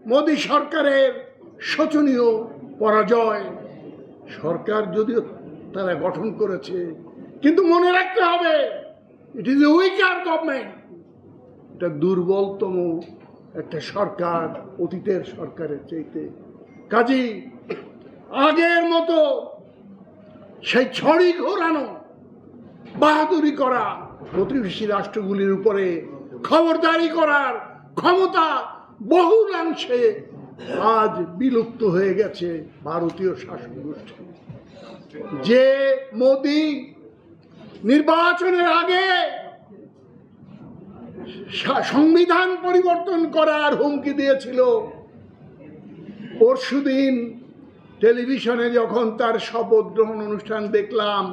মোদী সরকারের শোচনীয় পরাজয়। সরকার যদিও তারা গঠন করেছে, কিন্তু মনে রাখতে হবে it is a weaker government. এটা দুর্বলতম একটা সরকার অতীতের সরকারের চাইতে। কাজেই আগের মতো সেই ছড়ি ঘোরানো, বাহাদুরি করা, প্রতিবেশী রাষ্ট্রগুলির উপরে খবরদারি করার ক্ষমতা বহুলাংশে আজ বিলুপ্ত হয়ে গেছে ভারতীয় শাসন গোষ্ঠী। যে মোদি নির্বাচনের আগে সংবিধান পরিবর্তন করার হুমকি দিয়েছিল, পরশুদিন টেলিভিশনে যখন তার শপথ গ্রহণ অনুষ্ঠান দেখলাম,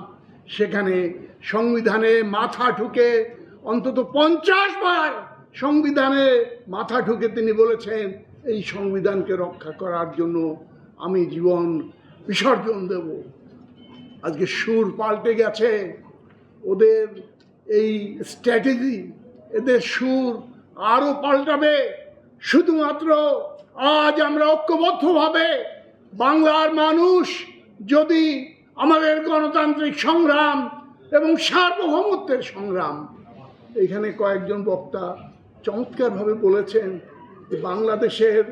সেখানে সংবিধানে মাথা ঠুকে অন্তত 50 বার সংবিধানে মাথা ঠুকে তিনি বলেছেন, এই সংবিধানকে রক্ষা করার জন্য আমি জীবন বিসর্জন দেব। আজকে সুর পাল্টে গেছে ওদের এই স্ট্র্যাটেজি, এদের সুর আরও পাল্টাবে। শুধুমাত্র আজ আমরা ঐক্যবদ্ধভাবে বাংলার মানুষ যদি আমাদের গণতান্ত্রিক সংগ্রাম এবং সার্বভৌমত্বের সংগ্রাম, এখানে কয়েকজন বক্তা চমৎকারভাবে বলেছেন যে বাংলাদেশের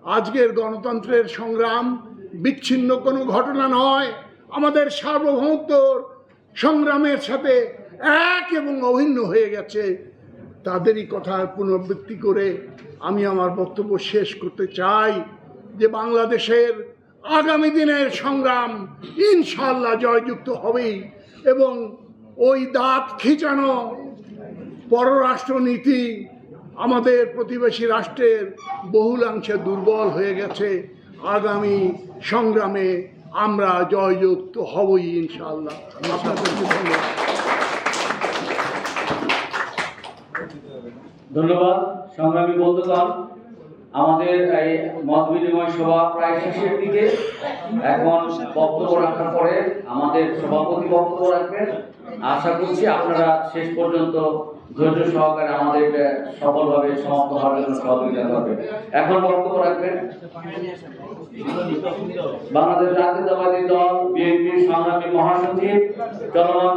আজকের গণতন্ত্রের সংগ্রাম বিচ্ছিন্ন কোনো ঘটনা নয়, আমাদের সার্বভৌমত্ব সংগ্রামের সাথে এক এবং অভিন্ন হয়ে গেছে। তাদেরই কথার পুনরাবৃত্তি করে আমি আমার বক্তব্য শেষ করতে চাই যে বাংলাদেশের আগামী দিনের সংগ্রাম ইনশাআল্লাহ জয়যুক্ত হবেই, এবং ওই দাঁত খিঁচানো পররাষ্ট্রনীতি আমাদের প্রতিবেশী রাষ্ট্রের বহুলাংশে দুর্বল হয়ে গেছে। আগামী সংগ্রামে আমরা জয়যুক্ত হবই ইনশাআল্লাহ। আপনাদেরকে ধন্যবাদ। ধন্যবাদ সংগ্রামী বন্ধুগণ। আমাদের এই মত বিনিময় সভা প্রায় শেষের দিকে। এখন বক্তব্য রাখার পরে আমাদের সভাপতি বক্তব্য রাখবেন। আশা করছি আপনারা শেষ পর্যন্ত ধৈর্য সহকারে আমাদের সফলভাবে সমাপ্ত হওয়ার জন্য সহযোগিতা করবেন। এখন বক্তব্য রাখবেন বাংলাদেশ জাতীয়তাবাদী দল বিএনপির সংগ্রামী মহাসচিব জনগণ